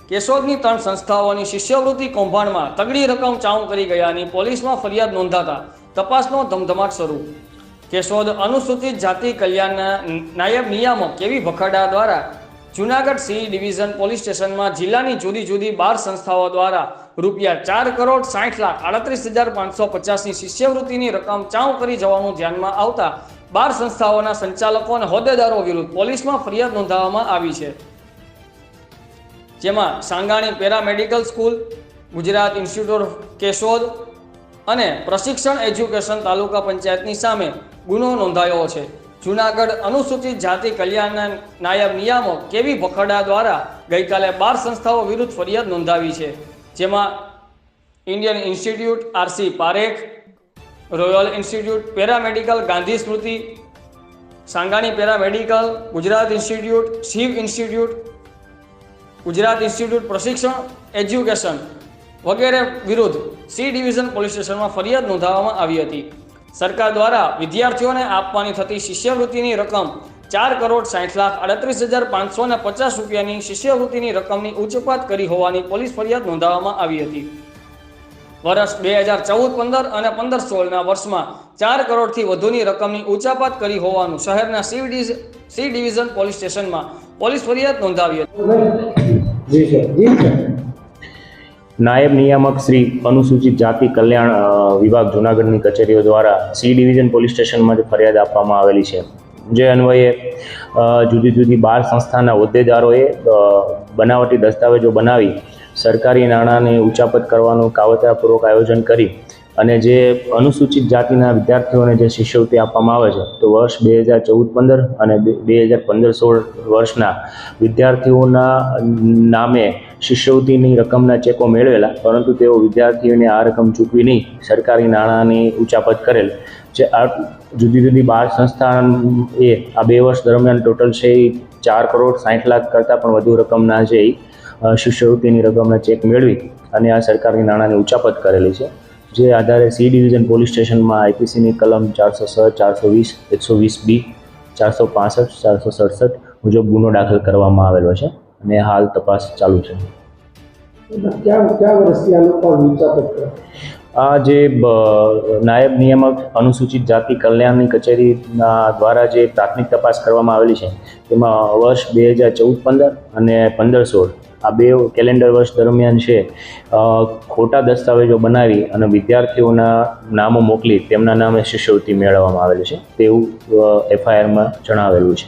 કેશોદની 3 સંસ્થાઓની શિષ્યવૃત્તિ કૌભાંડમાં તગડી રકમ ચાઉં કરી ગયાની પોલીસમાં ફરિયાદ નોંધાતા તપાસનો ધમધમાટ શરૂ। કેશોદ અનુસૂચિત જાતિ કલ્યાણના નાયબ નિયામક કેવી ભખાડા દ્વારા જૂનાગઢ સી ડિવિઝન પોલીસ સ્ટેશનમાં જિલ્લાની જુદી જુદી 12 સંસ્થાઓ દ્વારા ₹4,60,38,550ની શિષ્યવૃત્તિની રકમ ચાઉં કરી જવાનું ધ્યાનમાં આવતા 12 સંસ્થાઓના સંચાલકો અને હોદ્દેદારો વિરુદ્ધ પોલીસમાં ફરિયાદ નોંધાવવામાં આવી છે, જેમાં Sangani paramedical school, Gujarat institute of Keshod અને પ્રશિક્ષણ એજ્યુકેશન તાલુકા પંચાયતની સામે ગુનો નોંધાયો છે। જૂનાગઢ અનુસૂચિત જાતિ કલ્યાણના નાયબ નિયામક કેવી ભખાડા દ્વારા ગઈકાલે 12 સંસ્થાઓ વિરુદ્ધ ફરિયાદ નોંધાવી છે, જેમાં Indian institute RC Parekh, royal institute paramedical Gandhi Smriti, Sangani paramedical, Gujarat institute, Shiv institute, Gujarat institute પ્રશિક્ષણ એજ્યુકેશન વગેરે વિરુદ્ધ સી ડિવિઝન પોલીસ સ્ટેશનમાં ફરિયાદ નોંધાવવામાં આવી હતી। સરકાર દ્વારા વિદ્યાર્થીઓને આપવાની થતી શિષ્યવૃત્તિની રકમ ₹4,60,38,550ની શિષ્યવૃત્તિની રકમની ઉચ્ચપાત કરી હોવાની પોલીસ ફરિયાદ નોંધાવવામાં આવી હતી। વર્ષ 2014-15 અને 15-16ના વર્ષમાં 4 કરોડથી વધુની રકમની ઉચ્ચાપાત કરી હોવાનું શહેરના સી ડિવિઝન પોલીસ સ્ટેશનમાં પોલીસ ફરિયાદ નોંધાવી હતી। નાયબ નિયામક શ્રી અનુસૂચિત જાતિ કલ્યાણ વિભાગ જૂનાગઢની કચેરીઓ દ્વારા સી ડિવિઝન પોલીસ સ્ટેશનમાં ફરિયાદ આપવામાં આવેલી છે, જે અન્વયે જુદી જુદી 12 સંસ્થાના હોદ્દેદારોએ બનાવટી દસ્તાવેજો બનાવી સરકારી નાણાંની ઉચાપત કરવાનું કાવતરાપૂર્વક આયોજન કરી અને જે અનુસૂચિત જાતિના વિદ્યાર્થીઓને જે શિષ્યવૃત્તિ આપવામાં આવે છે તો વર્ષ 2014-15 અને 2015-16 વર્ષના વિદ્યાર્થીઓના નામે શિષ્યવૃત્તિની રકમના ચેકો મેળવેલા, પરંતુ તેઓ વિદ્યાર્થીઓને આ રકમ ચૂકવી નહીં સરકારી નાણાંની ઉચાપત કરેલ, જે આ જુદી જુદી 12 સંસ્થાએ આ 2 વર્ષ દરમિયાન ટોટલ છે 4,60 લાખ કરતાં પણ વધુ રકમના છે શિષ્યવૃત્તિની રકમના ચેક મેળવી અને આ સરકારી નાણાંની ઉચાપત કરેલી છે, જે આધારે સી ડિવિઝન પોલીસ સ્ટેશનમાં આઈપીસીની કલમ 406, 420, 120B, 465, 467 મુજબ ગુનો દાખલ કરવામાં આવેલો છે અને હાલ તપાસ ચાલુ છે। આ જે નાયબ નિયામક અનુસૂચિત જાતિ કલ્યાણની કચેરીના દ્વારા જે પ્રાથમિક તપાસ કરવામાં આવેલી છે તેમાં વર્ષ 2014-15 અને 15-16 આ 2 કેલેન્ડર વર્ષ દરમિયાન છે ખોટા દસ્તાવેજો બનાવી અને વિદ્યાર્થીઓના નામો મોકલી તેમના નામે શિષ્યવૃત્તિ મેળવવામાં આવેલી છે તેવું એફઆઈઆરમાં જણાવેલું છે।